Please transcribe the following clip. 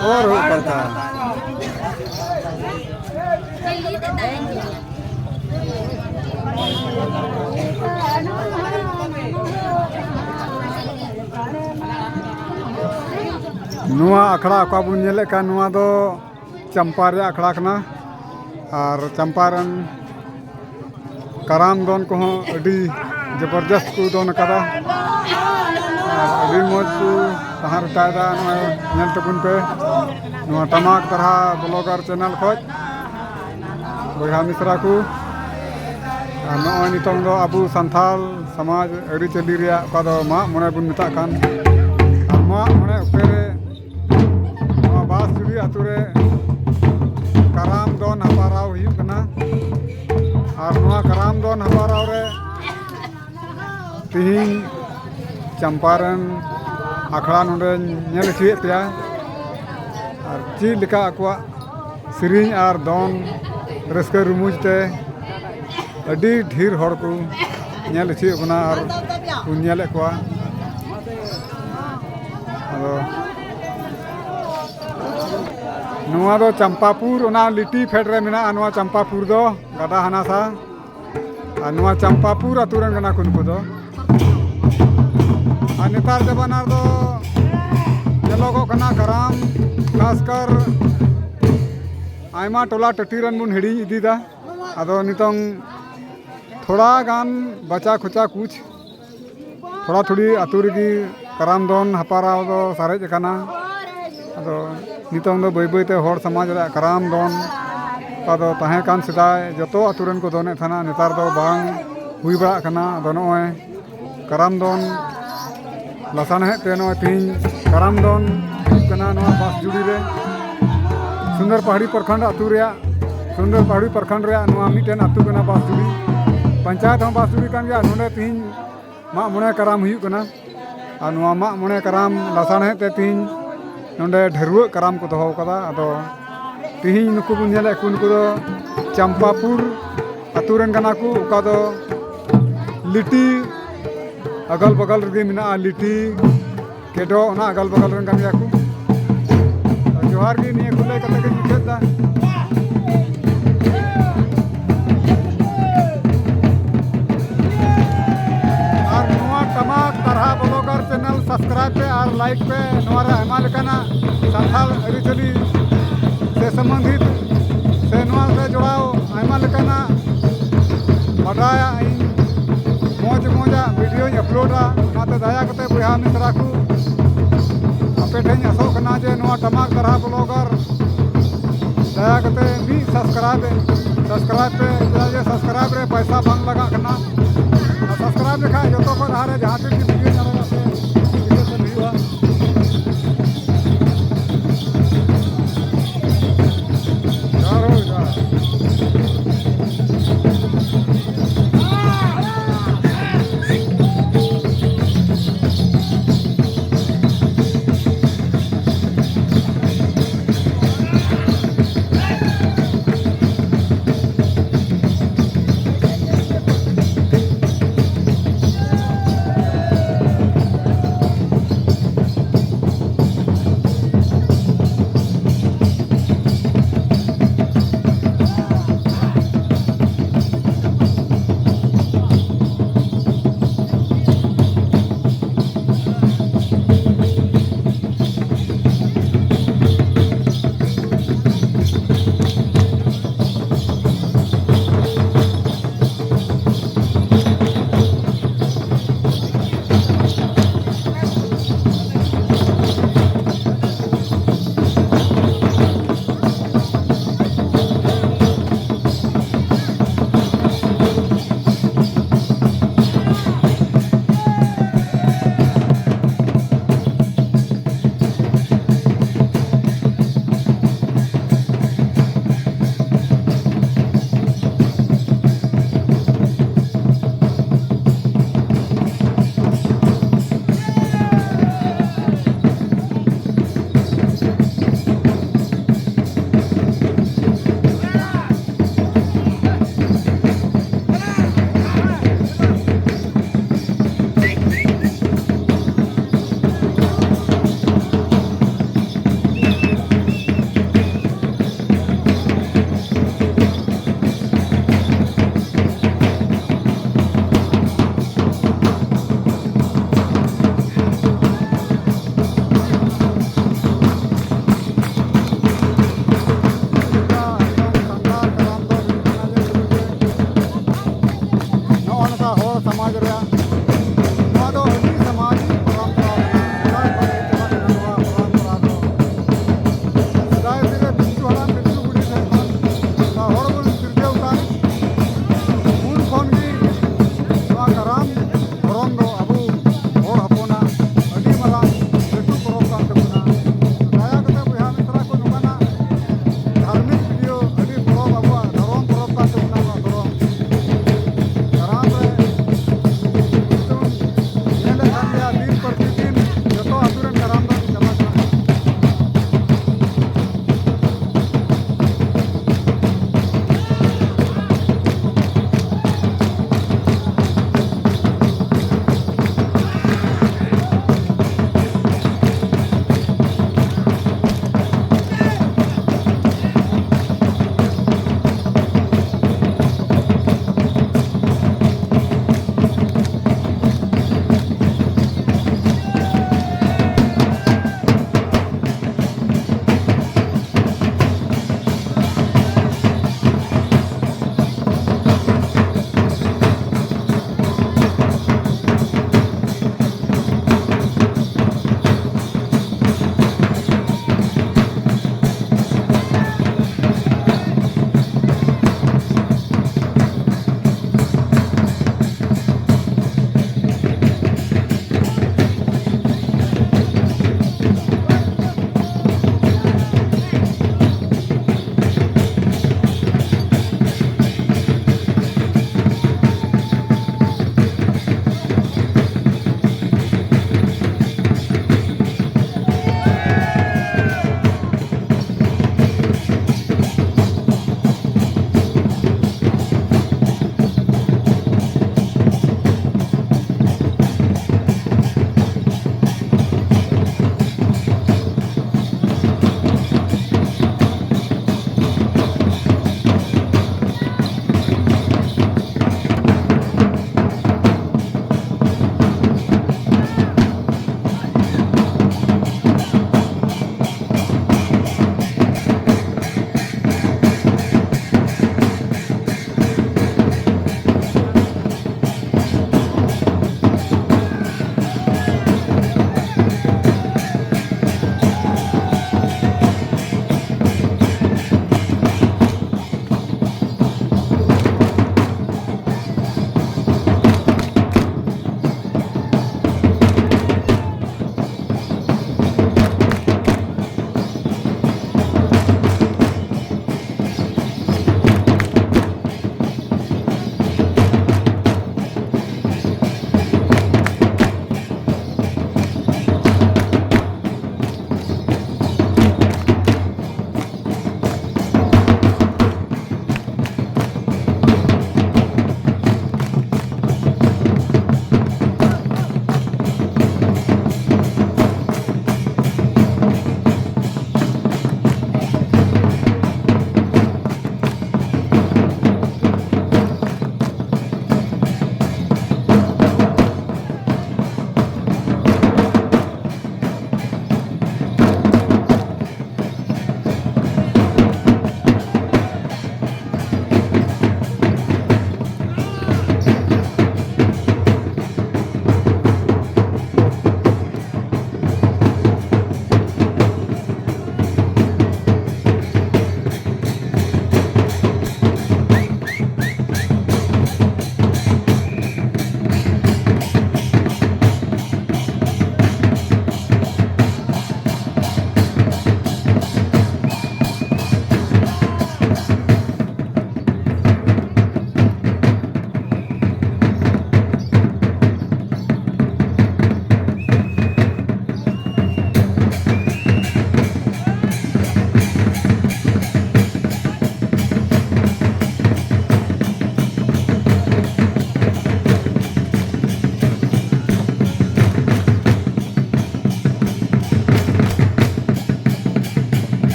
और हो पड़ता नुआ अखड़ा का बुन नेले का नुआ दो चंपा रे अखड़ा कना और चंपारन कराम दोन को अड़ी जबरदस्त को दोन कदा अड़ी मौज को तहार कायदा नेल तबुन पे नुआ टमाक तरह ब्लॉगर चैनल खोज बोहा मिश्रा को नॉय नितोंग दो अबू संथाल समाज अड़ी चली रिया का दो मा मने बुन मिता कान मा मने उपेरे बास जुड़ी अतुरे कराम दोन हपाराव हुई कना और नवा कराम दोन हपाराव रे तिहिन चंपारन अखड़ा नोडे नेल चिए पिया और चीज लिखा अकुआ सिरिंग और दोन रस्के रुमुज ते अड़ी ढेर हर को नेल चिए बना और नेल कुआ नुआ दो चंपापुर उना लिटी फेड रे मिना नुआ चंपापुर दो गदा हना सा नुआ चंपापुर अतुरन गना कुनको दो आ नेतार जबानार दो चलोगो कना कराम खासकर आयमा टोला टटीरन मुन हिड़ी इदीदा आदो नितोंग थोड़ा गान बचा खुचा कुछ थोड़ा थोड़ी अतुरगी कराम दोन हपाराव दो सारेज कना आदो नितोंग दो बई बईते होड़ समाज रे कराम दोन कादो ताहें कान सिदाय जतो अतुरन को दोने थाना नेतार दो बांग हुई बड़ा कना आदो नोय कराम दोन लसान है ते नोय तीन कराम दोन कना नोय बास जुड़ी रे सुंदर पहाड़ी प्रखंड अतु रे सुंदर पहाड़ी प्रखंड रे नोय मिटेन अतु कना बास जुड़ी पंचायत हम बास जुड़ी कान गया नोने तीन मा मने कराम हुई कना आ नोय मा मने कराम लसान है ते तीन नोंडे ढेरुआ कराम को दोहो कदा आदो तिहिन नुकु बुन नेले कुनको दो चंपापुर अतुरन कना को उका दो लिटी अगल बगल रे मिना लिटी केडो ना अगल बगल रन कनिया को जोहार गी निये खुले कते के मुखेदा और नुआ टमाक तरह ब्लॉगर चैनल सब्सक्राइब पे और लाइक पे नोरा हेमा लेकाना संथाल अरिचली से संबंधित से नोआ से जुड़ाओ हेमा लेकाना बड़ाया मौज मौजा वीडियो अपलोडा नाते दया कते बुहा मित्रा को आपे ठेन असो कना जे नोआ टमाक तरह ब्लॉगर दया कते भी सब्सक्राइब पे जे सब्सक्राइब रे पैसा बंग लगा कना सब्सक्राइब लेखा जो तो को धारे जहां पे वीडियो